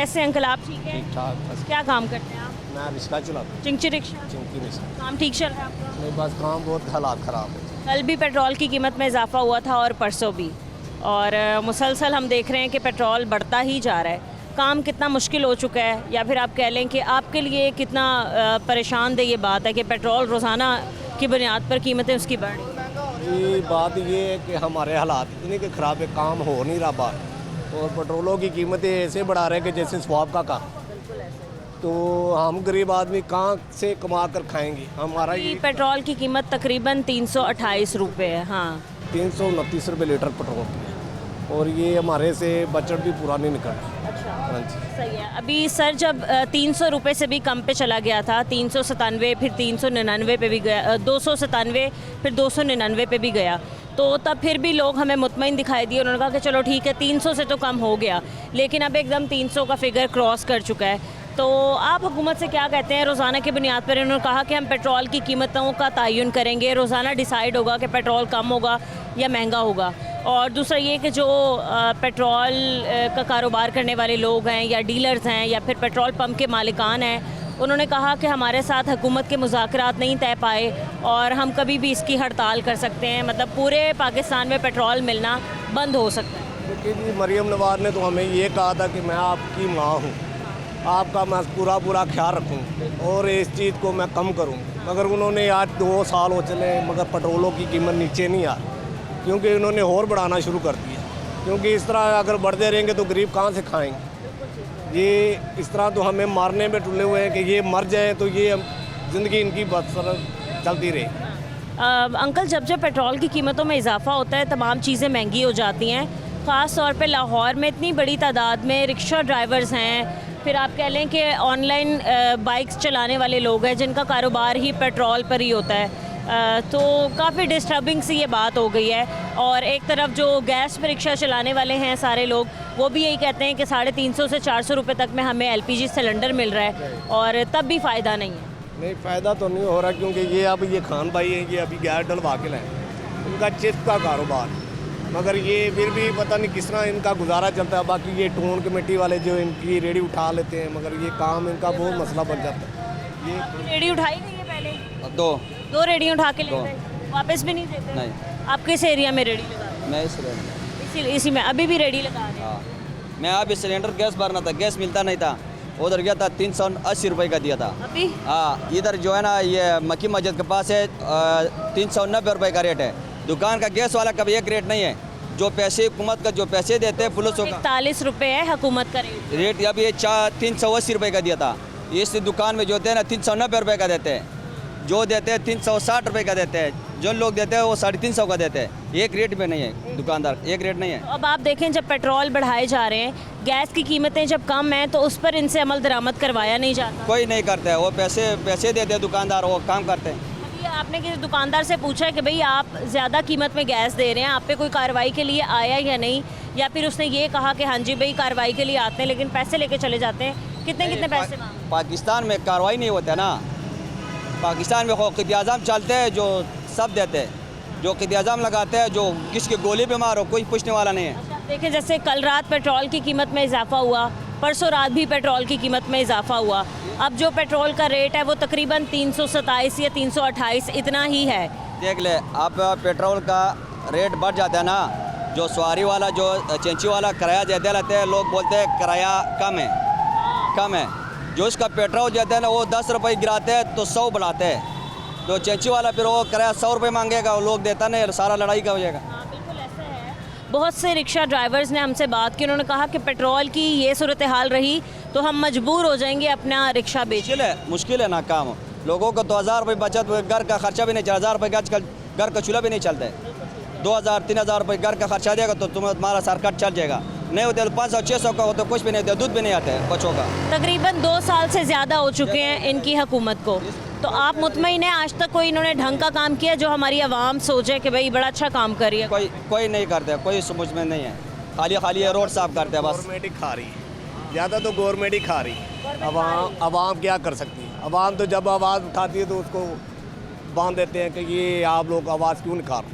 कैसे हैं अंकल, आप ठीक हैं? ठीक ठाक बस। क्या काम करते हैं आप? मैं रिक्शा चलाता हूँ। चिंची रिक्शा। चिंकी रिक्शा। काम ठीक चल रहा है आपका? नहीं बस काम बहुत हालात ख़राब है। कल भी पेट्रोल की कीमत में इजाफा हुआ था और परसों भी, और मुसलसल हम देख रहे हैं कि पेट्रोल बढ़ता ही जा रहा है। काम कितना मुश्किल हो चुका है, या फिर आप कह लें कि आपके लिए कितना परेशान दह ये बात है कि पेट्रोल रोज़ाना की बुनियाद पर कीमतें उसकी बढ़ रही हैं। ये बात ये है कि हमारे हालात इतने के ख़राब है, काम हो नहीं रहा बात, और पेट्रोलों की कीमतें ऐसे बढ़ा रहे हैं कि जैसे स्वाब का काम। तो हम गरीब आदमी कहाँ से कमा कर खाएंगे? हमारा ये पेट्रोल की कीमत तकरीबन 328 रुपये है। हाँ, 329 रुपये लीटर पेट्रोल की है, और ये हमारे से बजट भी पूरा नहीं निकल रहा। अच्छा, हाँ जी। सही है। अभी सर जब 300 रुपये से भी कम पे चला गया था, 397 फिर 399 पे भी गया, 297 फिर 299 पे भी गया, तो तब फिर भी लोग हमें मुतमईन दिखाई दिए। उन्होंने कहा कि चलो ठीक है 300 से तो कम हो गया, लेकिन अब एकदम 300 का फिगर क्रॉस कर चुका है। तो आप हुकूमत से क्या कहते हैं? रोज़ाना की बुनियाद पर उन्होंने कहा कि हम पेट्रोल की कीमतों का तयन करेंगे, रोज़ाना डिसाइड होगा कि पेट्रोल कम होगा या महंगा होगा। और दूसरा ये कि जो पेट्रोल का कारोबार करने वाले लोग हैं या डीलर्स हैं या फिर पेट्रोल पंप के मालिकान हैं, उन्होंने कहा कि हमारे साथ हुकूमत के मुज़ाकरात नहीं तय पाए और हम कभी भी इसकी हड़ताल कर सकते हैं, मतलब पूरे पाकिस्तान में पेट्रोल मिलना बंद हो सकता है। देखिए जी, मरियम नवाज़ ने तो हमें ये कहा था कि मैं आपकी माँ हूँ, आपका मैं पूरा ख्याल रखूँ और इस चीज़ को मैं कम करूँ, मगर उन्होंने आज 2 साल हो चले मगर पेट्रोलों की कीमत नीचे नहीं आ रही, क्योंकि उन्होंने और बढ़ाना शुरू कर दिया। क्योंकि इस तरह अगर बढ़ते रहेंगे तो गरीब कहाँ से खाएंगे? ये इस तरह तो हमें मारने में तुले हुए हैं कि ये मर जाए तो ये ज़िंदगी इनकी बसर चलती रहे। अंकल, जब जब पेट्रोल की कीमतों में इजाफा होता है तमाम चीज़ें महंगी हो जाती हैं। ख़ास तौर पे लाहौर में इतनी बड़ी तादाद में रिक्शा ड्राइवर्स हैं, फिर आप कह लें कि ऑनलाइन बाइक्स चलाने वाले लोग हैं जिनका कारोबार ही पेट्रोल पर ही होता है। तो काफ़ी डिस्टर्बिंग सी ये बात हो गई है। और एक तरफ जो गैस पर रिक्शा चलाने वाले हैं सारे लोग, वो भी यही कहते हैं कि 350 से 400 रुपये तक में हमें LPG सिलेंडर मिल रहा है, और तब भी फ़ायदा नहीं है। नहीं, फ़ायदा तो नहीं हो रहा, क्योंकि ये खान भाई हैं, ये अभी गैस डलवा के लाए, उनका चिप्स का कारोबार, मगर ये फिर भी पता नहीं किस तरह इनका गुजारा चलता है। बाकी ये टोन कमेटी वाले जो इनकी रेडी उठा लेते हैं, मगर ये काम इनका बहुत मसला बन जाता है। ये रेडी उठाई गई है पहले? दो रेडी उठा के लेते हैं, वापस भी नहीं देते? नहीं। आप किस एरिया में रेडी लगा रहे मैं इस हैं? इसी में अभी भी रेडी लगा रहे हैं? हाँ, मैं अभी सिलेंडर गैस भरना था, गैस मिलता नहीं था, उधर गया था 380 रुपये का दिया था। अभी हाँ, इधर जो है ना ये मक्की मस्जिद के पास है 390 रुपये का रेट है। दुकान का गैस वाला का भी एक रेट नहीं है। जो पैसे हुकूमत का जो पैसे देते हैं पुलिस का 41 रुपये है हुकूमत का रेट, अभी ये 380 रुपये का दिया था। इस दुकान में जो देते हैं ना 390 रुपये का देते हैं, जो देते हैं 360 रुपये का देते हैं, जो लोग देते हैं वो 350 का देते हैं। एक रेट में नहीं है, दुकानदार एक रेट नहीं है। तो अब आप देखें, जब पेट्रोल बढ़ाए जा रहे हैं, गैस की कीमतें जब कम हैं, तो उस पर इनसे अमल दरामद करवाया नहीं जाता। कोई नहीं करता है, वो पैसे देते हैं दुकानदार, वो काम करते हैं। अभी आपने किसी दुकानदार से पूछा है कि भाई आप ज़्यादा कीमत में गैस दे रहे हैं, आप पे कोई कार्रवाई के लिए आया या नहीं? या फिर उसने ये कहा कि हाँ जी भाई कार्रवाई के लिए आते हैं लेकिन पैसे लेके चले जाते हैं? कितने पैसे मांगते? पाकिस्तान में कार्रवाई नहीं होता ना, पाकिस्तान में क़ियाद-ए-आज़म चलते हैं, जो सब देते हैं, जो क़ियाद-ए-आज़म लगाते हैं, जो किसकी गोली पे मारो कोई पूछने वाला नहीं है। अच्छा, देखें जैसे कल रात पेट्रोल की कीमत में इजाफा हुआ, परसों रात भी पेट्रोल की कीमत में इजाफा हुआ। अब जो पेट्रोल का रेट है वो तकरीबन 327 या 328 इतना ही है। देख ले, अब पेट्रोल का रेट बढ़ जाता है ना, जो सवारी वाला जो चेंची वाला किराया ज़्यादा लेते हैं, लोग बोलते हैं किराया कम है। जो इसका पेट्रोल देते हैं ना वो 10 रुपये गिराते हैं तो 100 बढ़ाते हैं, तो चेंची वाला फिर वो किराया 100 रुपये मांगेगा, वो लोग देता नहीं, सारा लड़ाई का हो जाएगा। हाँ, बिल्कुल ऐसा है। बहुत से रिक्शा ड्राइवर्स ने हमसे बात की, उन्होंने कहा कि पेट्रोल की ये सूरत हाल रही तो हम मजबूर हो जाएंगे अपना रिक्शा बेचने। मुश्किल है ना काम, लोगों को 2000 रुपये बचत, घर का खर्चा भी नहीं चल, 1000 रुपये का आजकल घर का चूल्हा भी नहीं चलता है। 2000-3000 रुपये घर का खर्चा देगा तो तुम्हारा सरकार चल जाएगा, नहीं होते तो 500-600 का हो तो कुछ भी नहीं होता, दूध भी नहीं आता है बच्चों का। तकरीबन 2 साल से ज़्यादा हो चुके हैं इनकी हुकूमत को, तो आप मुतमईन हैं आज तक कोई इन्होंने ढंग का काम किया जो हमारी आवाम सोचे कि भाई बड़ा अच्छा काम कर रही है? कोई नहीं करते, कोई समझ में नहीं है, खाली ये रोड साफ करते हैं बस। गवर्नमेंट ही खा रही है, ज़्यादा तो गवर्नमेंट ही खा रही है। अवाम क्या कर सकती है? अवाम तो जब आवाज़ उठाती है तो उसको बांध देते हैं कि ये आप लोग आवाज़ क्यों निकाल रहे हैं।